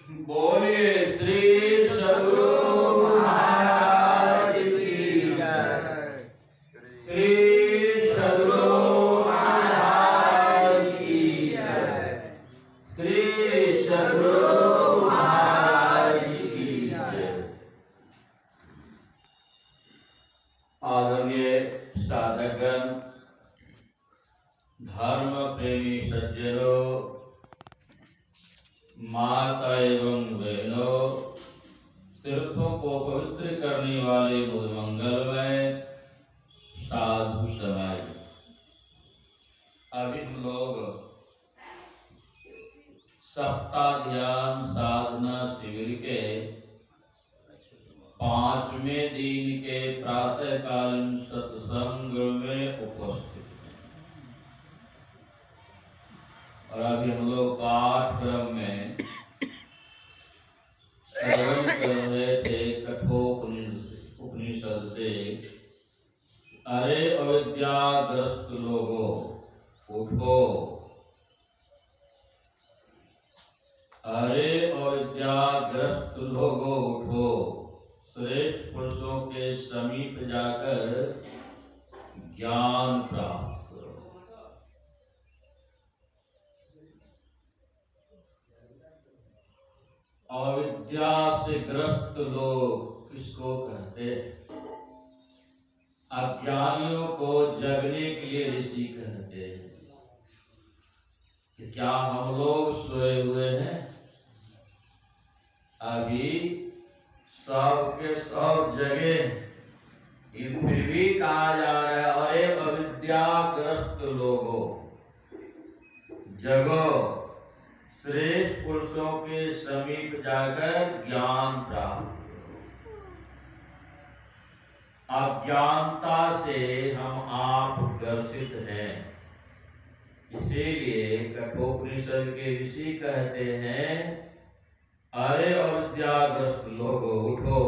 बोलिए श्री सद्गुरु महाराज की जय। श्री सद्गुरु महाराज की जय। श्री सद्गुरु महाराज की जय। आदरणीय साधकगण, धर्म प्रेमी सज्जनों, माता एवं बहनों, तीर्थों को पवित्र करने वाले बुध मंगलमय साधु समाज, अभी हम लोग सप्ताह ध्यान साधना शिविर के 5वें दिन के प्रातःकालीन सत्संग में उपस्थित हैं। और अभी हम लोग पाठक्रम में श्रवण कर रहे थे कठोपनिषद से, अरे अविद्याग्रस्त लोगों उठो, अरे अविद्याग्रस्त लोगों उठो, श्रेष्ठ पुरुषों के समीप जाकर ज्ञान प्राप्त करो। अविद्या से ग्रस्त लोग किसको कहते हैं? अज्ञानियों को जगने के लिए ऋषि कहते हैं। कि क्या हम लोग सोए हुए हैं? अभी सब के सब जगे, फिर भी कहा जा रहा है अरे अविद्याग्रस्त लोगों जगो, श्रेष्ठ पुरुषों के समीप जाकर ज्ञान प्राप्त करो। अज्ञानता से हम आप ग्रसित हैं, इसीलिए कठोपनिषद के ऋषि कहते हैं अरे अविद्याग्रस्त लोगों उठो,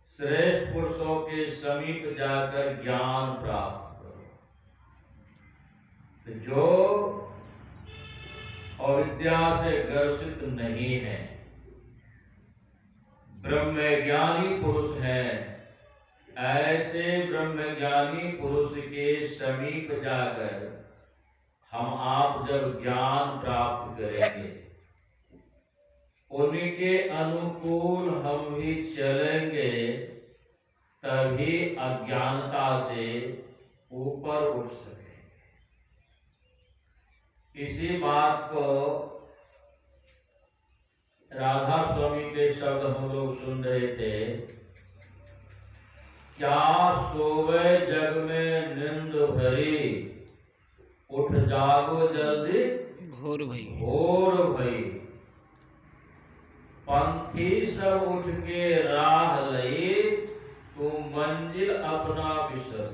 श्रेष्ठ पुरुषों के समीप जाकर ज्ञान प्राप्त करो। तो जो अविद्या से ग्रसित नहीं है, ब्रह्मज्ञानी पुरुष है, ऐसे ब्रह्मज्ञानी पुरुष के समीप जाकर हम आप जब ज्ञान प्राप्त करेंगे, उनके अनुकूल हम भी चलेंगे, तभी अज्ञानता से ऊपर उठ सकेंगे। इसी बात को राधा स्वामी के शब्द हम लोग सुन रहे थे, क्या सोवे जग में नींद भरी, उठ जागो जल्दी भोर भई, भोर भई, पंथी सब उठ के राह लई, तू मंजिल अपना बिसर।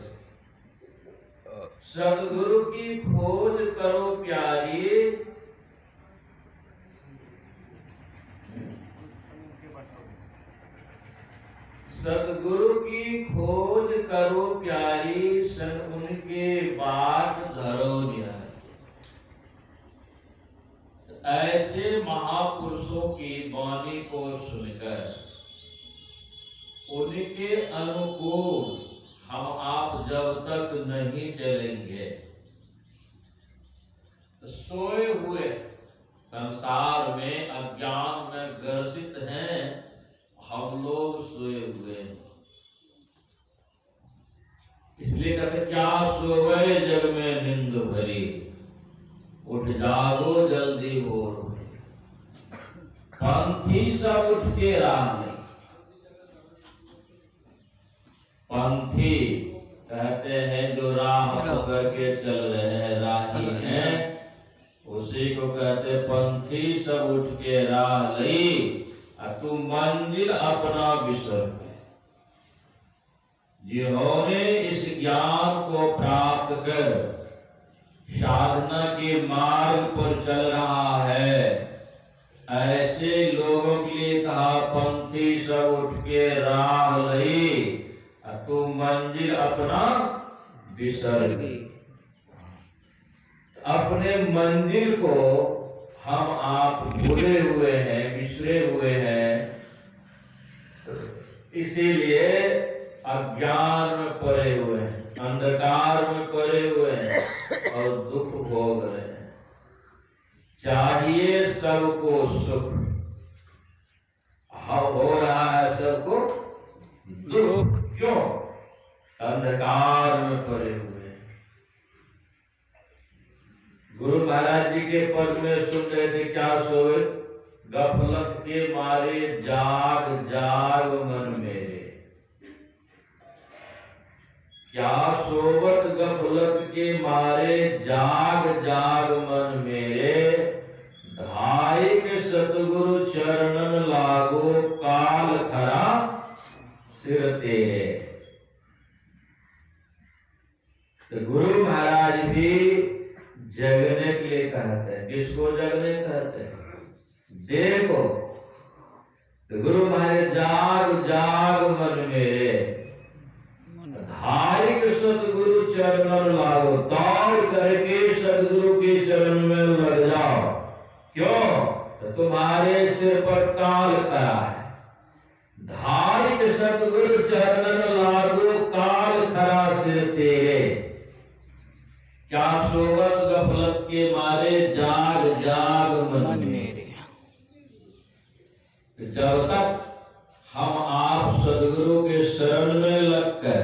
सद्गुरु की खोज करो प्यारी, सद्गुरु की खोज करो प्यारी, संग उनके बाट धरो न्यारी। ऐसे महापुरुषों की वाणी को सुनकर उनके अनुकूल हम आप जब तक नहीं चलेंगे, तो सोए हुए संसार में अज्ञान में ग्रसित हैं, हम लोग सोए हुए हैं। इसलिए कहते क्या सोए जग में नींद भरी, उठ जागो जल्दी भोर भई, पंथी सब उठ के राह में। पंथी कहते हैं जो राह पकड़ के चल रहे हैं, राही हैं, उसी को कहते पंथी सब उठ के राह लई, तू मंजिल अपना बिसर। जिन्होंने इस ज्ञान को प्राप्त कर साधना के मार्ग पर चल रहा है, ऐसे लोगों के लिए कहा पंथी सब उठ के राह लई, तू मंजिल अपना बिसर गई। अपने मंजिल को हम आप भूले हुए हैं, बिछड़े हुए हैं, इसीलिए अज्ञान में पड़े हुए हैं, अंधकार में पड़े हुए हैं और दुख भोग रहे हैं। चाहिए सबको सुख, हो रहा है सबको दुख। क्यों? अंधकार में पड़े हुए हैं। गुरु महाराज जी के पद में सुन रहे थे, क्या सोए? गफलत के मारे जाग जाग मन मेरे। क्या सोवत गफलत के मारे जाग जाग मन मेरे। धाई के सतगुरु चरणन लागो काल खरा सिर तेरे। तो गुरु महाराज भी जगने के लिए कहते हैं। किसको जगने कहते हैं? देखो, तो गुरु महाराज जाग जाग मन मेरे, धाई के सतगुरु चरणन लागो। दौड़ करके सतगुरु के चरण में लग जाओ। क्यों? तो तुम्हारे सिर पर काल खड़ा है। धाई के सतगुरु चरणन लागो काल खरा सिर तेरे। क्या सोवत गफलत के मारे जाग जाग मन मेरे। जब तक हम आप सदगुरु के शरण में लगकर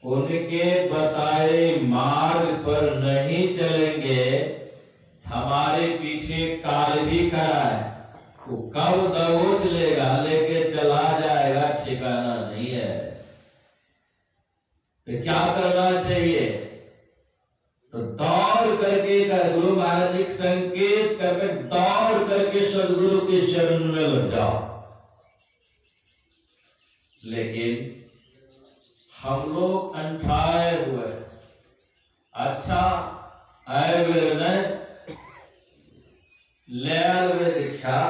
उनके बताए मार्ग पर नहीं चलेंगे, हमारे पीछे काल भी खड़ा है। वो कब दबोच लेगा, लेके चला जाएगा, ठिकाना नहीं है। तो क्या करना चाहिए? तो दौड़ करके गुरु महाराज जी संकेत करके दौड़ करके सदगुरु के शरण में लग जाओ। लेकिन हम लोग अंठाए हुए, अच्छा आए हुए न ले दीक्षा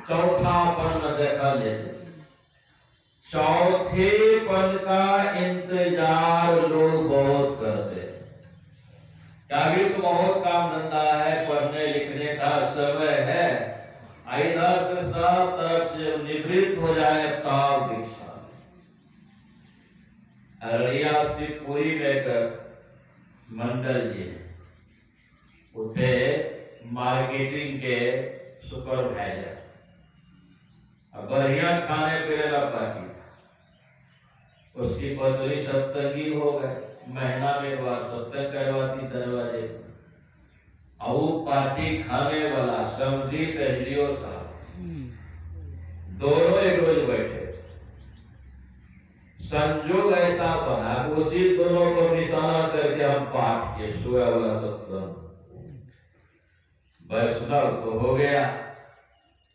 चौथा पन देखा ले। चौथे पद का इंतजार लोग बहुत करते हैं। अभी तो बहुत काम धंधा है, पढ़ने लिखने का समय है, इधर से सब तरफ से निवृत्त हो जाए तब दीक्षा। अररिया से पूरी में मंडल जी उठे मार्केटिंग के सुपरवाइजर, बढ़िया खाने पीने का पार्टी था। उसकी पत्नी सत्संगी हो गए, महीना में एक बार सत्संग करवाती दरवाजे। और वो पार्टी खाने वाला समझी पहलियो साहब दोनों एक रोज बैठे। संजोग ऐसा बना उसी दोनों को निशाना करके हम पाठ किए सुबह वाला सत्संग। वैष्णव तो हो गया।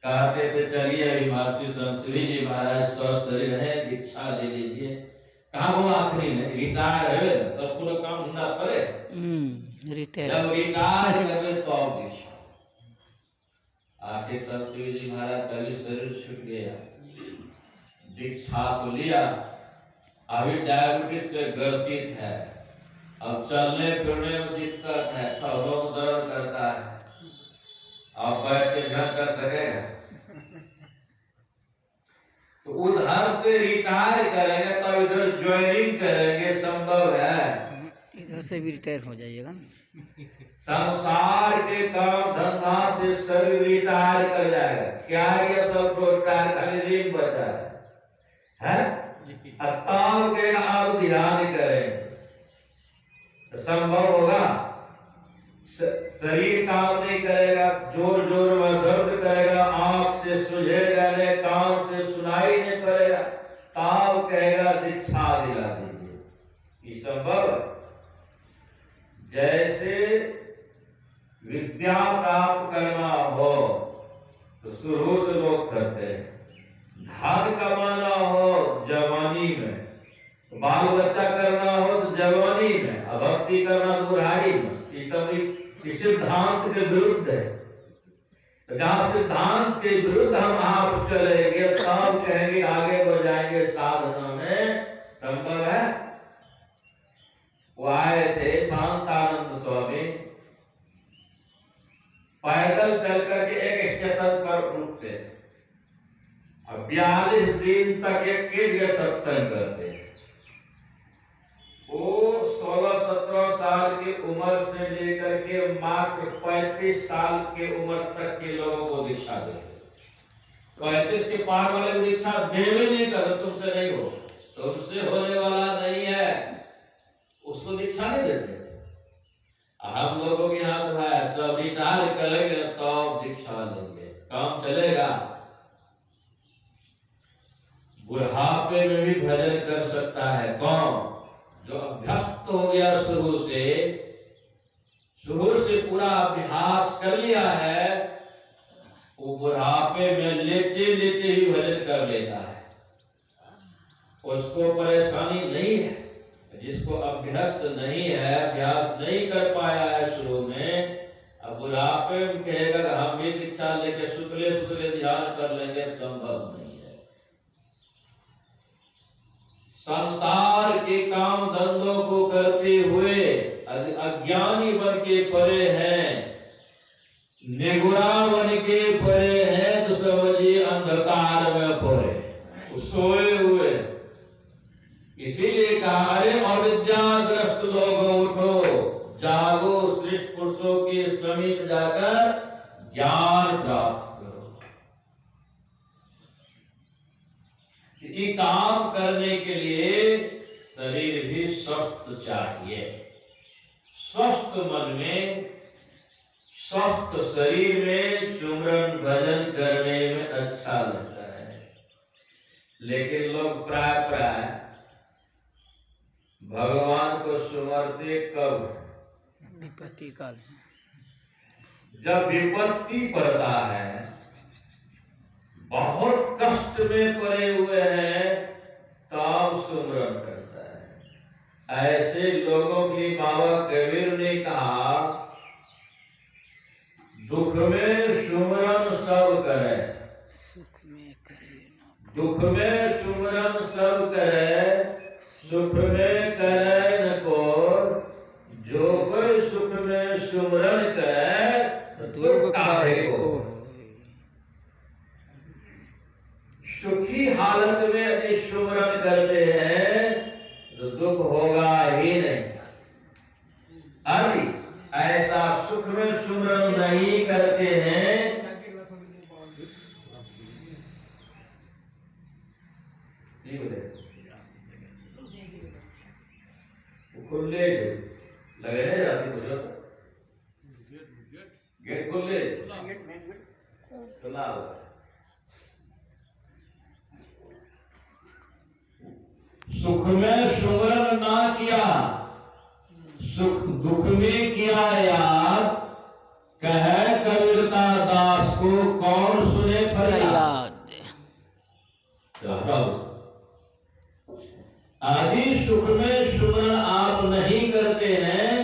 कहते थे चलिए अभी मास्टर संस्कृति जी महाराज स्वस्थ रहे, दीक्षा ले लीजिए। कहा वो आखिरी में रिटायर है तो पूरा काम धंधा करे, रिटायर जब रिटायर करे तो अब दीक्षा। आखिर संस्कृति जी महाराज कभी शरीर छूट गया, दीक्षा तो लिया। अभी डायबिटीज से ग्रसित है, अब चलने फिरने में दिक्कत है, पैरों में दर्द करता है, अब बैठ के ढंग कर सकेगा। तो उधर से रिटायर करेंगे तो इधर ज्वाइनिंग करेंगे, संभव है? इधर से भी रिटायर हो जाइएगा ना। संसार के काम धंधा से शरीर रिटायर कर जाएगा। क्या ये सब तो रिटायर खाली रिंग बचा है? अताव के आप ध्यान करें तो संभव होगा? शरीर काम नहीं करेगा, जोर जोर में दर्द करेगा, आंख से सुझेगा नहीं, कान से सुनाई नहीं पड़ेगा, ताव कहेगा दीक्षा दिला दीजिए। ये संभव है? जैसे विद्या प्राप्त करना हो तो शुरू से लोग करते हैं, धन कमाना हो जवानी में, बाल बच्चा करना हो तो जवानी में, भक्ति करना बुढ़ाई में। ये सब इस सिद्धांत के विरुद्ध है। तो जहाँ सिद्धांत के विरुद्ध हम आप चलेंगे तब कहेंगे आगे बढ़ जाएंगे साधना में। संभव है? वो आए थे शांतानंद स्वामी, पैदल चल करके एक स्टेशन पर रुकते थे और 42 दिन तक एक के लिए सत्संग करते थे। वो 16-17 साल की उम्र से लेकर के मात्र 35 साल की उम्र तक के लोगों को दीक्षा देते। 35 के पार वाले को दीक्षा देवे नहीं कर, तुमसे नहीं हो, तुमसे होने वाला नहीं है, उसको दीक्षा नहीं देते। हम लोगों के यहाँ तो है सब रिटायर करेंगे तो दीक्षा लेंगे, काम चलेगा। बुढ़ापे में भी भजन कर सकता है कौन? जो अभ्यस्त हो गया शुरू से पूरा अभ्यास कर लिया है, वो बुढ़ापे में लेते लेते ही भजन कर लेता है, उसको परेशानी नहीं है। जिसको अभ्यस्त नहीं है, अभ्यास नहीं कर पाया है शुरू में, अब बुढ़ापे में कहेगा कि हम भी दीक्षा लेके सुतले सुतले ध्यान कर लेंगे, संभव नहीं है। संसार के काम धंधों को करते हुए अज्ञानी बन के परे हैं, निगुरा बन के परे हैं, तो समझिए अंधकार में परे सोए हुए। इसीलिए कहा, अरे अविद्याग्रस्त लोगों उठो, जागो, श्रेष्ठ पुरुषों के समीप जाकर ज्ञान प्राप्त करो। ये काम करने के लिए शरीर भी स्वस्थ चाहिए। स्वस्थ मन में, स्वस्थ शरीर में सुमरन भजन करने में अच्छा लगता है। लेकिन लोग प्राय भगवान को सुमरते कब? विपत्ति काल। जब विपत्ति पड़ता है, बहुत कष्ट में पड़े हुए हैं, तब सुमरन करता है। ऐसे लोगों की बाबा कबीर ने कहा, दुख में सुमरन सब करे, सुख में करे, दुख में सुमरन सब करे, सुख में करे न को, जो कोई सुख में सुमरन करे दुख काहे को। सुखी हालत में यदि सुमरन करते हैं तो दुख होगा ही नहीं। अभी ऐसा सुख में सुमरन नहीं करते हैं, खुले लगे नहीं जाती कुछ गेट खुले खुला हुआ। सुख में सुमरन ना किया, सुख दुख में किया याद, कहे कबीरता दास को कौन सुने फरियाद। आदि सुख में सुमरन आप नहीं करते हैं,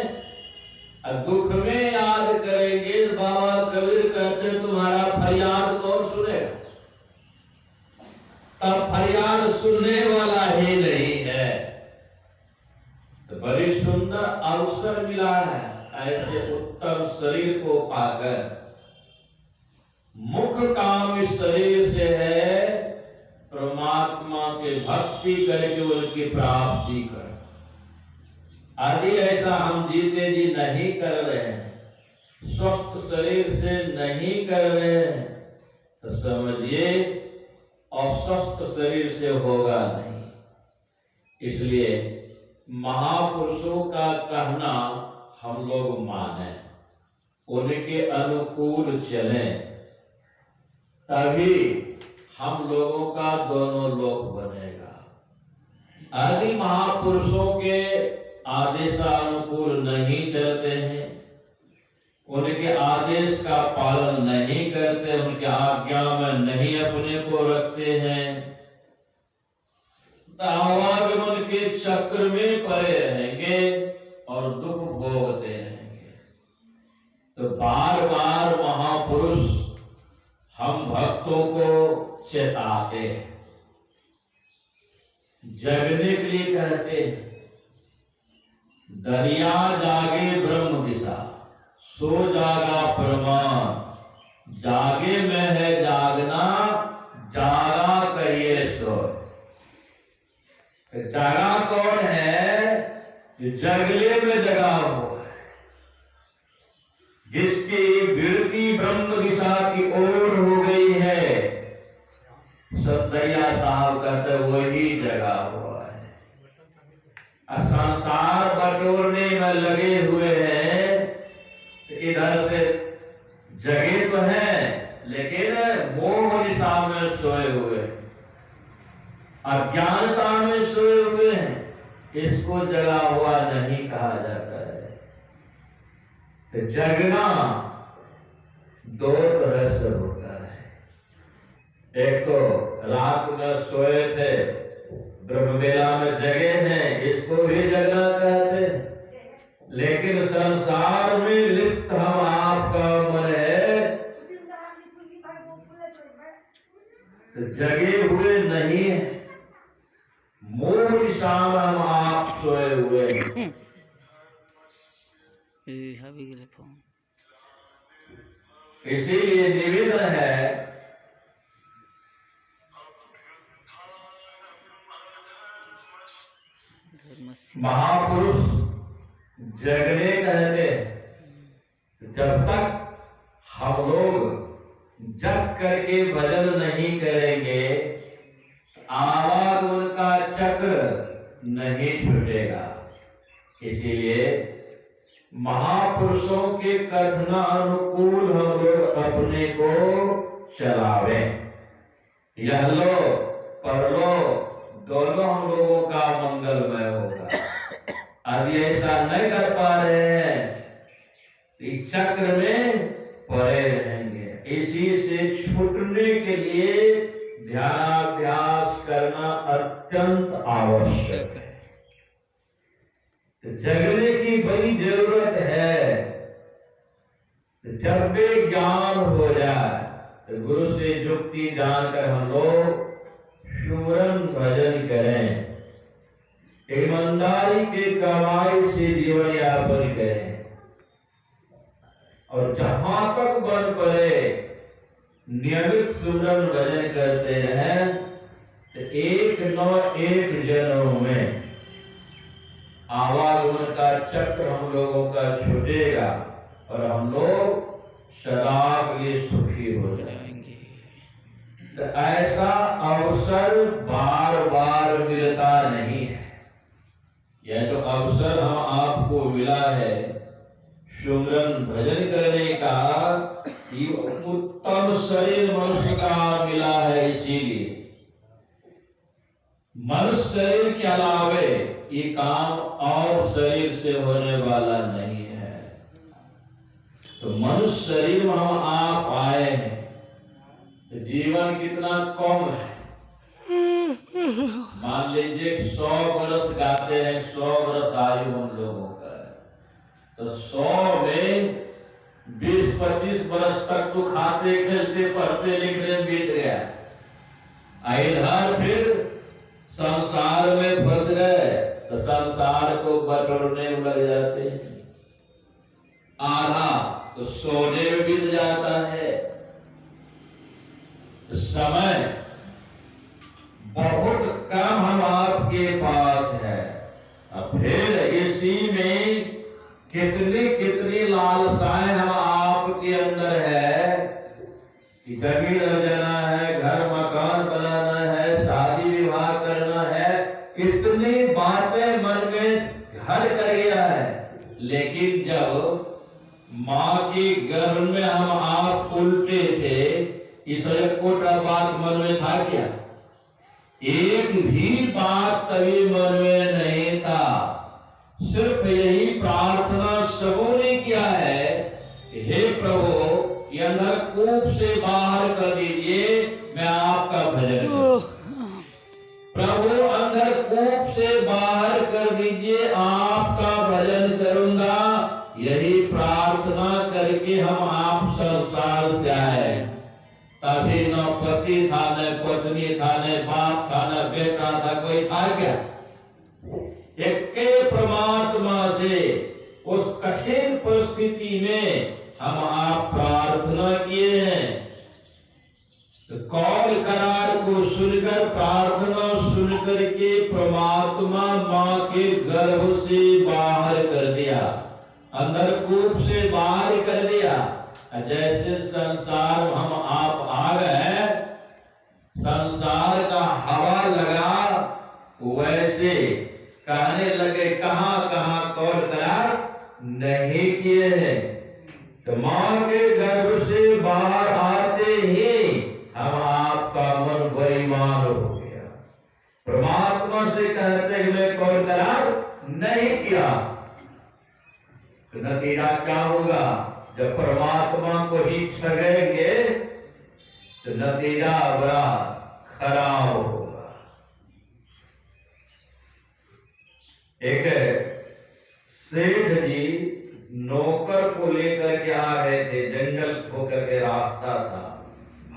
दुख में याद करेंगे। बाबा कबीर कहते तुम्हारा फरियाद कौन सुनेगा? तब फरियाद सुनने वाला ही नहीं है। तो बड़ी सुंदर अवसर मिला है ऐसे उत्तम शरीर को पाकर। मुख्य काम इस शरीर से है परमात्मा के भक्ति करके उनकी प्राप्ति कर। आदि ऐसा हम जीते जी नहीं कर रहे हैं, स्वस्थ शरीर से नहीं कर रहे हैं, तो समझिए अस्वस्थ शरीर से होगा नहीं। इसलिए महापुरुषों का कहना हम लोग माने, उनके अनुकूल चलें, तभी हम लोगों का दोनों लोक बनेगा। आदि महापुरुषों के आदेशानुकूल नहीं चलते हैं, उनके आदेश का पालन नहीं करते, उनके आज्ञा में नहीं अपने को रखते हैं, आवागमन के चक्र में पड़े रहेंगे और दुख भोगते रहेंगे। तो बार बार महापुरुष हम भक्तों को चेताते हैं, जगने के लिए कहते हैं। दरिया जागे ब्रह्म दिशा, सो जागा प्रमाण, जागे में है जागना, जागा करिए सोए। जागा कौन है? जो जगले में जगा हुआ है, जिसकी वृत्ति ब्रह्म दिशा की ओर हो गई है। सदैया साहब कहते वही जगा हुआ है। संसार बटोरने में लगे हुए हैं, इधर से जगे तो हैं लेकिन मोह दिशा में सोए हुए, अज्ञानता में सोए हुए हैं। इसको जगा हुआ नहीं कहा जाता है। तो जगना दो तरह से होता है। एक तो रात में सोए थे, ब्रह्मवेला में जगे हैं, इसको भी जगना कहते हैं। लेकिन संसार में लिप्त हम आपका मन है, तो जगे हुए नहीं है। मोह दिशा में हम आप सोए हुए हैं। इसीलिए निवेदन है, महापुरुष जगने कहते। जब तक हम लोग जग करके भजन नहीं करेंगे, आवागमन का चक्र नहीं छूटेगा। इसीलिए महापुरुषों के कथनानुकूल हम लोग अपने को चलावे। यह लो परलो दोनों हम लोगों का मंगलमय होगा। अब ऐसा नहीं कर पा रहे हैं, चक्र में पड़े रहेंगे। इसी से छूटने के लिए ध्यानाभ्यास करना अत्यंत आवश्यक है। तो जगने की बड़ी जरूरत है। तो जब भी ज्ञान हो जाए तो गुरु से युक्ति जानकर हम लोग सुमरन भजन करें, ईमानदारी के कमाई से जीवन यापन करें। और जहां तक बन पड़े नियमित सुमरन भजन करते हैं, तो एक जन्म में आवागमन का चक्र हम लोगों का छूटेगा और हम लोग सदा के लिए सुखी हो जाएंगे। तो ऐसा अवसर बार बार मिलता नहीं है। यह जो अवसर हम आपको मिला है सुमरन भजन करने का, ये उत्तम शरीर मनुष्य का मिला है। इसीलिए मनुष्य शरीर के अलावे ये काम और शरीर से होने वाला नहीं है। तो मनुष्य शरीर में हम आप आए हैं, तो जीवन कितना कम है। मान लीजिए 100 वर्ष गाते हैं, 100 वर्ष आयु हम लोगों का है, तो 100 में 20-25 वर्ष तक तो खाते खेलते पढ़ते लिखते बीत गया। इधर फिर संसार में फंस गए तो संसार को बटोरने में लग जाते हैं। आधा तो सोने में बीत जाता है। तो समय बहुत कम हम आपके पास है। अब फिर इसी में कितनी लालसाएं हम आपके अंदर है कि जमीन लेना है, घर मकान बनाना है, शादी विवाह करना है, इतनी बातें मन में घर कर गया है। लेकिन जब माँ के गर्भ में हम आप उल्टे थे, इस कोटा बात मन में था क्या? एक भी बात तभी मन में नहीं था। सिर्फ यही प्रार्थना सबों ने किया है, हे प्रभु ये अंधकूप से बाहर कर दीजिए, मैं आपका भजन करूं। प्रभु अंधकूप से बाहर कर दीजिए, आपका भजन करूंगा। यही प्रार्थना करके हम आप संसार से आए। तभी न पति था, न पत्नी था, न बाप था, न बेटा था, कोई था क्या? एक परमात्मा से उस कठिन परिस्थिति में हम आप प्रार्थना किए हैं कौल करार को सुनकर, प्रार्थना सुनकर के परमात्मा माँ के गर्भ से बाहर कर दिया, अंदर कूप से बाहर कर दिया। जैसे संसार में हम आप आ गए, संसार का हवा लगा, वैसे कहने लगे कहां कहां कौल करार नहीं किए हैं। तो मां के गर्भ से बाहर आते ही हम आपका मन बेईमान हो गया, परमात्मा से कहते हुए कौल करार नहीं किया। तो नतीजा क्या होगा? जब परमात्मा को ही ठगेंगे तो नतीजा बड़ा खराब होगा। एक सेठ जी नौकर को लेकर के आ रहे थे, जंगल होकर के रास्ता था,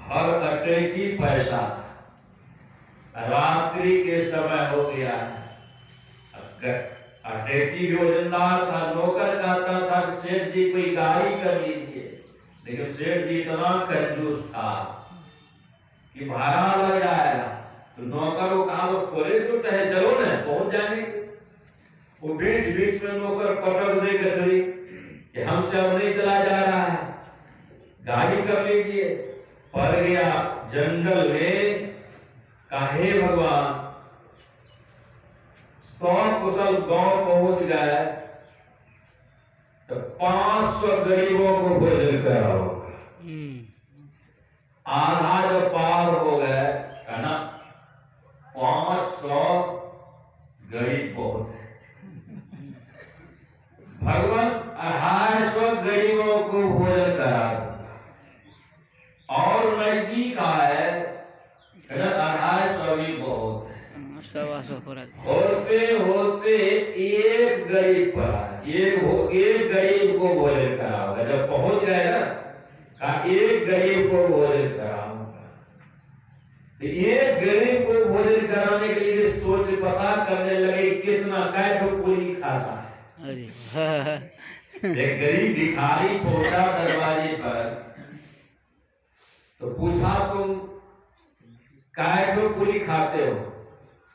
हर अटैची पैसा था, रात्रि के समय हो गया है, अटैची भी वजनदार था। नौकर कहता था सेठ जी कोई गाड़ी कर लीजिए, लेकिन सेठ जी इतना कंजूस था कि भाड़ा लग जाएगा। तो नौकर को कहा वो थोड़े दूर है, चलो ना पहुंच जाएंगे। वो बीच बीच में नौकर पटक दे कचरी कि हमसे अब नहीं चला जा रहा है, गाड़ी कर लीजिए। पड़ गया जंगल में, काहे भगवान 100 कुशल गांव पहुंच गए तो 500 गरीबों को भोजन कराओगे। आधा जब पार हो गए, कहना 500 गरीब बहुत है, भगवान 250 गरीबों को भोजन करा दूंगा। और नजदीक आए, 250 भी बहुत है। होते होते एक गरीब पर एक गरीब को भोजन कराऊंगा। जब पहुंच गए ना, कहा एक गरीब को भोजन कराऊंगा। तो एक गरीब को भोजन कराने के लिए सोच पता करने लगे कितना कैसे पूरी खाता है। एक गरीब भिखारी पहुंचा दरवाजे पर, तो पूछा तुम कैसे पूरी खाते हो?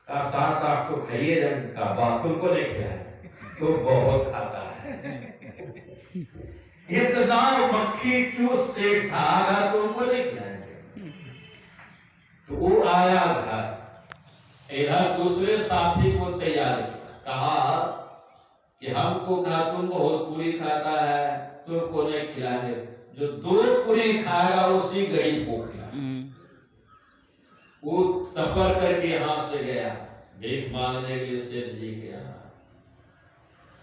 का 7-8 तो खाइए रहे, का बात तुमको नहीं खिलाए, तो बहुत खाता है। इतना मक्खी चूस से खागा तुमको नहीं खिलाएंगे। तो वो आया घर, इधर दूसरे साथी को तैयार किया, कहा कि हमको कहा तुम बहुत पूरी खाता है, तुमको नहीं खिलाने, जो 2 पूरी खाएगा उसी गरीब को खिला। वो सफर करके यहां से गया भीख मांगने के लिए सेठ जी के यहाँ।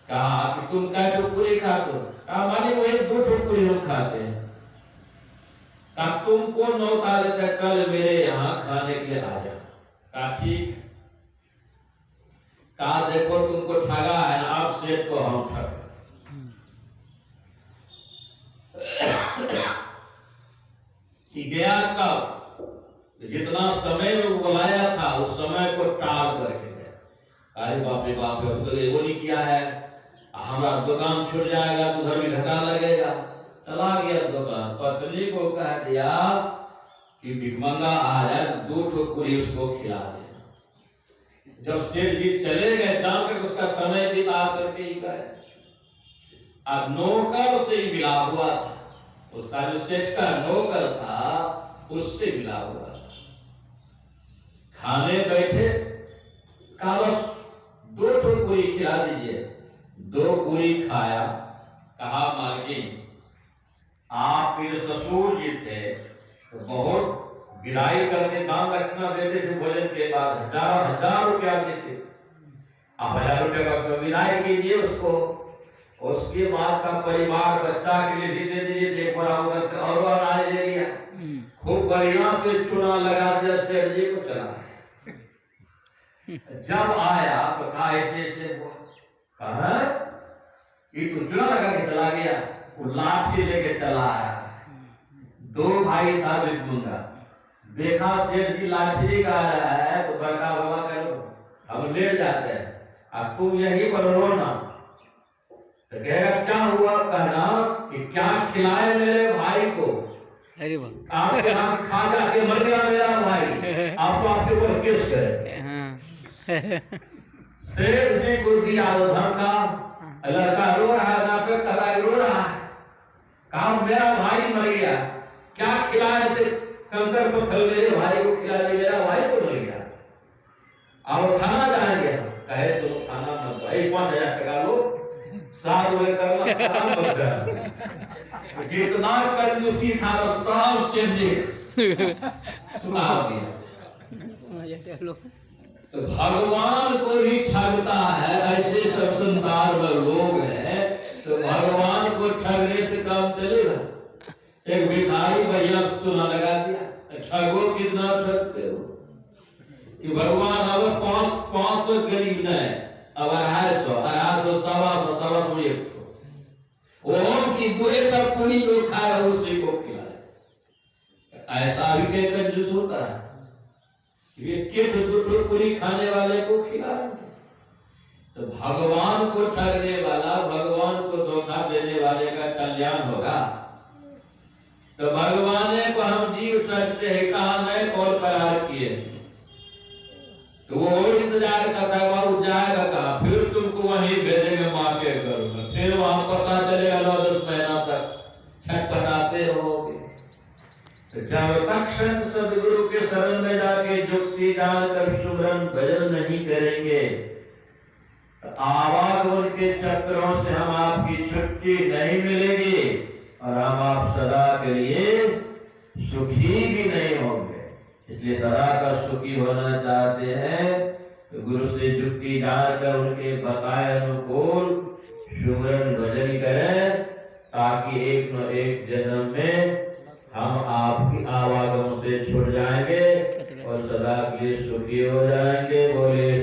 कहा कि तुम कैसे पूरी खाते हो? कहा मालिक वो 1-2 पूरी हम खाते हैं। कहा तुमको 9 तारीख तक कल मेरे यहाँ खाने के लिए आ जाओ। कहा ठीक। कहा देखो तुमको ठगा है, आप सेठ को हम ठग। गया कब? जितना समय में बुलाया था उस समय को टाल करके गया। अरे बाप रे बाप रे, तो ये वो नहीं किया है, हमारा दुकान छूट जाएगा तो उधर भी घाटा लगेगा। चला गया दुकान, पत्नी को कह दिया कि भिखमंगा आ जाए, 2 पूरी उसको खिला देना। जब सेठ जी चले गए, जानकर उसका समय बिता करके ही गए। अब नौकर से ही मिला हुआ था, उसका जो सेठ का नौकर था उससे मिला हुआ था। खाने बैठे, कहा बस 2 पूरी खिला दीजिए। 2 पूरी खाया। कहा मालकिन आपके ससुर जी थे तो बहुत विदाई करके दान दक्षिणा देते थे, भोजन के बाद 1000 रुपया देते। आप 1000 रुपया का उसको विदाई कीजिए उसको, उसके बाद का परिवार बच्चा के लिए भी दे दीजिए। और अनाज दे दिया, खूब बढ़िया से चूना लगा दिया, सेठ जी को चला। जब आया तो कहा ऐसे ऐसे कहा ये तो चूना लगा के चला गया, वो लाठी लेके चला आया। 2 भाई था बिल्कुल, देखा सेठ जी लाठी का आया है तो बड़का बाबा करो हम ले जाते हैं, अब तुम यही पर रो ना। तो कहेगा क्या हुआ? कहना कि क्या खिलाए मेरे भाई को, अरे वाह। आपके हाथ खा जाके मर गया मेरा भाई, आप तो आपके ऊपर केस करें। हाँ सेठ जी को दिया धमका, लड़का रो रहा था, फिर कलाई रो रहा है, कहा मेरा भाई मर गया, क्या खिलाए थे कंकर पत्थर मेरे भाई को खिला दे, मेरा भाई तो मर गया, अब थाना जाएंगे। कहे तुम थाना मत भाई, 5,000 टका लो, 7 रुपए करना, थाना मत जाओ। जितना कंजूसी था सब चेंज सुना दिया। तो भगवान को भी ठगता है, ऐसे सब संसार में लोग हैं, तो भगवान को ठगने से काम चलेगा। एक भिखारी भैया सुना लगा दिया, ठगो कितना ठगते हो कि भगवान अब 500 गरीब नहीं, अब 250, 250, 100 ओम की बुरे सब पूरी जो खाए उसी को खिलाए। ऐसा भी कई कंजूस होता है, ये किस दूसरों पूरी खाने वाले को खिलाए। तो भगवान को ठगने वाला, भगवान को धोखा देने वाले का कल्याण होगा। तो भगवान ने को हम जीव सकते हैं, कहा नहीं कॉल करार किए, तो वो इंतजार करता है, वहां जाएगा कहा, फिर तुमको वहीं भेजेंगे माँ के घर में, फिर वहां पता चलेगा 9-10 महीना तक छटपटाते रहोगे। तो जब तक संत सदगुरु के शरण में जाके जुक्ति जानकर सुमरन भजन नहीं करेंगे, तो आवागमन के चक्रों से हम आपकी छुट्टी नहीं मिलेगी और हम आप सदा के लिए सुखी भी नहीं होंगे। इसलिए सदा का सुखी होना चाहते हैं तो गुरु से जुक्ति जानकर उनके बताए अनुकूल सुमरन भजन करें, ताकि एक न एक जन्म में हम आपकी आवागमन से छुट जाएंगे और सदा के लिए सुखी हो जाएंगे। बोले